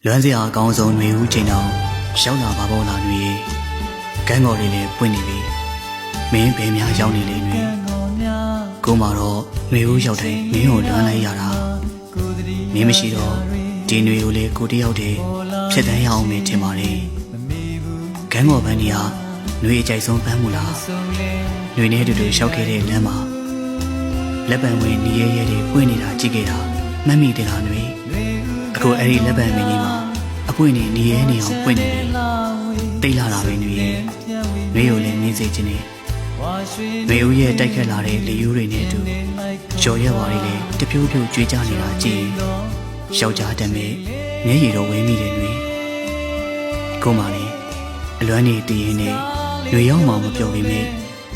လွမ်းစရာအကောင်းဆုံးຫນွေဦးချိန်တောင်ရောက်လာပါပေါ်လာຫນွေကန်းကော်လေးလေးပွင့်နေပြီမင်းဘယ်များရောက်နေလဲຫນွေကိုမတော့ຫນွေဦးရောက်တိုင်းမင်းကိုလွမ်းလိုက်ရတာမင်းမရှိတော့ဒီຫນွေကိုလေကိုတယောက်တည်းဖြစ်တန်းရအောင်မင်းထင်ပါလေကန်းကော်ပန်းကြီးဟာຫນွေအကြိုက်ဆုံးပန်းမူလားຫນွေနဲ့တူတူရောက်ခဲ့တဲ့လမ်းမှာလက်ပံဝင်နေရဲတွေပွင့်နေတာကြည့်ခဲ့တာမှတ်မိတယ်လားຫນွေအခုအဲ့ဒီလက်ပံမင်းကြီးမှာအပွင့်နေရဲနေအောင်ပွင့်နေပြီတိတ်လာတာပဲຫນွေကိုလည်းနင်းစေခြင်းနဲ့ຫນွေဦးရဲ့တိုက်ခတ်လာတဲ့လေယူတွေနဲ့အတူကြော်ရက်ပါလေးလေးတဖြိုးဖြိုးကြွေးကြနေတာကြည့်ယောက်ျားတမ်းမဲ့မျက်ရည်တော့ဝဲမိတယ်ຫນွေကိုမလေးအလွမ်းနေတည်ရင်နဲ့ຫນွေရောက်မှမပြောပြီးမိ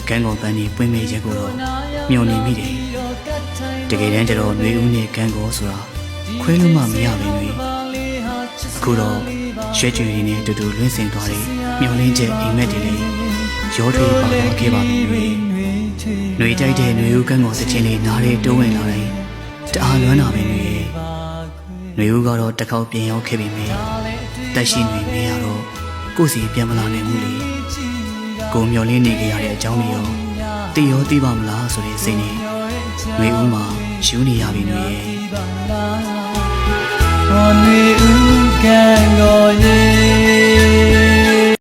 ကန်းကော်ပန်းကြီးပွင့်မဲ့ရက်ကိုတော့မျောနေမိတယ်တကယ်တမ်းကျတော့ຫນွေဦးနဲ့ကန်းကော်ဆိုတာခွဲလို့မှမရပါဘူးအခုတော့ရွှဲကြွေတွေနဲ့တူတူလွင့်စင်သွားတယ်မျောလင်းချက်အိမ်မက်တွေလေးရောထွေးပါတော့ခဲ့ပါပြီຫນွေကြိုက်တဲ့ຫນွေဦးကန်းကော်စချင်းလေးနားလေးတိုးဝင်လာတယ်တအားလွမ်းတာပဲຫນွေဦးကတော့တစ်ခေါက်ပြင်ရောက်ခဲ့ပြီမေတက်ရှိຫນွေမင်းရတော့ကိုယ်စီပြန်မလာနိုင်ဘူးလေကိုမျောလင်းနေကြရတဲ့အကြောင်းမျိုးရောသိပါမလားဆိုတဲ့စိတ်နဲ့ຫນွေဦးမှာယူနေရပြီຫນွေရဲ့我女无干我也